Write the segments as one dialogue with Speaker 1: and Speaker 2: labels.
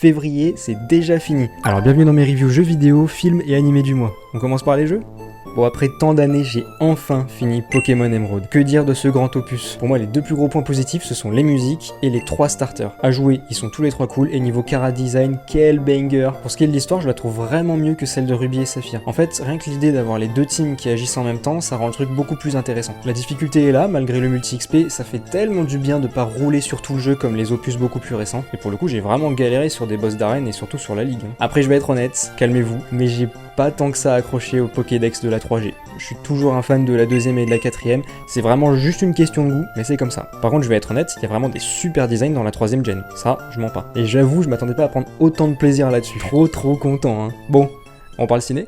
Speaker 1: février, c'est déjà fini. Alors bienvenue dans mes reviews jeux vidéo, films et animés du mois. On commence par les jeux ? Bon, après tant d'années, j'ai enfin fini Pokémon Emerald. Que dire de ce grand opus? Pour moi, les deux plus gros points positifs, ce sont les musiques et les 3 starters. À jouer, ils sont tous les 3 cool, et niveau chara design, quel banger! Pour ce qui est de l'histoire, je la trouve vraiment mieux que celle de Ruby et Saphir. En fait, rien que l'idée d'avoir les deux teams qui agissent en même temps, ça rend le truc beaucoup plus intéressant. La difficulté est là, malgré le multi-XP, ça fait tellement du bien de pas rouler sur tout le jeu comme les opus beaucoup plus récents, et pour le coup, j'ai vraiment galéré sur des boss d'arène et surtout sur la ligue. Après, je vais être honnête, calmez-vous, mais j'ai pas tant que ça accroché au Pokédex de la 3G. Je suis toujours un fan de la 2ème et de la 4ème, c'est vraiment juste une question de goût, mais c'est comme ça. Par contre, je vais être honnête, il y a vraiment des super designs dans la 3ème gen, ça, je mens pas. Et j'avoue, je m'attendais pas à prendre autant de plaisir là-dessus. Trop content, hein. Bon, on parle ciné ?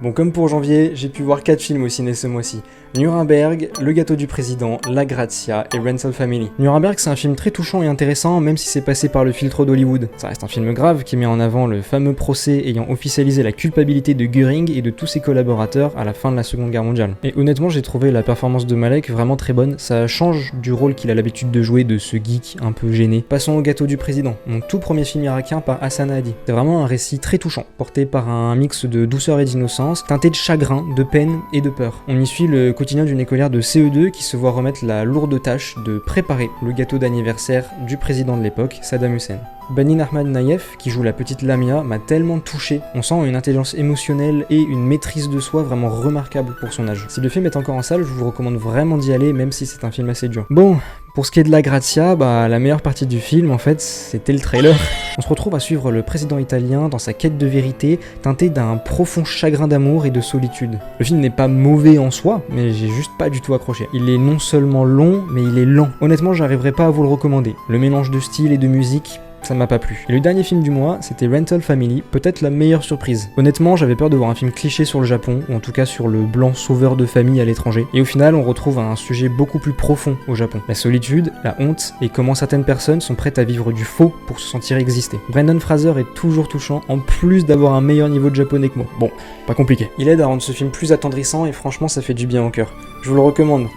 Speaker 1: Bon, comme pour janvier, j'ai pu voir 4 films au ciné ce mois-ci. Nuremberg, Le Gâteau du Président, La Grazia et Rental Family. Nuremberg, c'est un film très touchant et intéressant, même si c'est passé par le filtre d'Hollywood. Ça reste un film grave qui met en avant le fameux procès ayant officialisé la culpabilité de Göring et de tous ses collaborateurs à la fin de la Seconde Guerre mondiale. Et honnêtement, j'ai trouvé la performance de Malek vraiment très bonne, ça change du rôle qu'il a l'habitude de jouer de ce geek un peu gêné. Passons au Gâteau du Président, mon tout premier film irakien par Hassan Hadi. C'est vraiment un récit très touchant, porté par un mix de douceur et d'innocence, teinté de chagrin, de peine et de peur. On y suit le quotidien d'une écolière de CE2 qui se voit remettre la lourde tâche de préparer le gâteau d'anniversaire du président de l'époque, Saddam Hussein. Banin Ahmad Naïef, qui joue la petite Lamia, m'a tellement touché. On sent une intelligence émotionnelle et une maîtrise de soi vraiment remarquable pour son âge. Si le film est encore en salle, je vous recommande vraiment d'y aller, même si c'est un film assez dur. Bon, pour ce qui est de la Grazia, la meilleure partie du film, en fait, c'était le trailer. On se retrouve à suivre le président italien dans sa quête de vérité, teinté d'un profond chagrin d'amour et de solitude. Le film n'est pas mauvais en soi, mais j'ai juste pas du tout accroché. Il est non seulement long, mais il est lent. Honnêtement, j'arriverai pas à vous le recommander. Le mélange de style et de musique, ça ne m'a pas plu. Et le dernier film du mois, c'était Rental Family, peut-être la meilleure surprise. Honnêtement, j'avais peur de voir un film cliché sur le Japon, ou en tout cas sur le blanc sauveur de famille à l'étranger. Et au final, on retrouve un sujet beaucoup plus profond au Japon. La solitude, la honte, et comment certaines personnes sont prêtes à vivre du faux pour se sentir exister. Brendan Fraser est toujours touchant, en plus d'avoir un meilleur niveau de japonais que moi. Bon, pas compliqué. Il aide à rendre ce film plus attendrissant, et franchement, ça fait du bien au cœur. Je vous le recommande.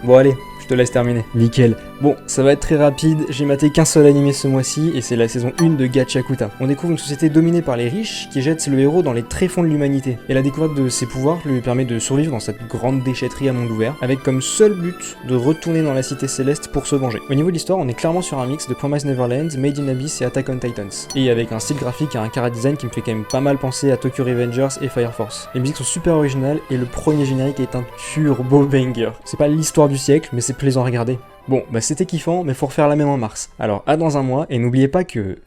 Speaker 1: Bon allez, je te laisse terminer. Nickel. Bon, ça va être très rapide, j'ai maté qu'un seul animé ce mois-ci, et c'est la saison 1 de Gachakuta. On découvre une société dominée par les riches, qui jette le héros dans les tréfonds de l'humanité. Et la découverte de ses pouvoirs lui permet de survivre dans cette grande déchetterie à monde ouvert, avec comme seul but de retourner dans la cité céleste pour se venger. Au niveau de l'histoire, on est clairement sur un mix de Promised Neverland, Made in Abyss et Attack on Titans. Et avec un style graphique et un chara design qui me fait quand même pas mal penser à Tokyo Revengers et Fire Force. Les musiques sont super originales, et le premier générique est un turbo banger. C'est pas l'histoire du siècle, mais c'est plaisant à regarder. Bon, c'était kiffant, mais faut refaire la même en mars. Alors, à dans un mois, et n'oubliez pas que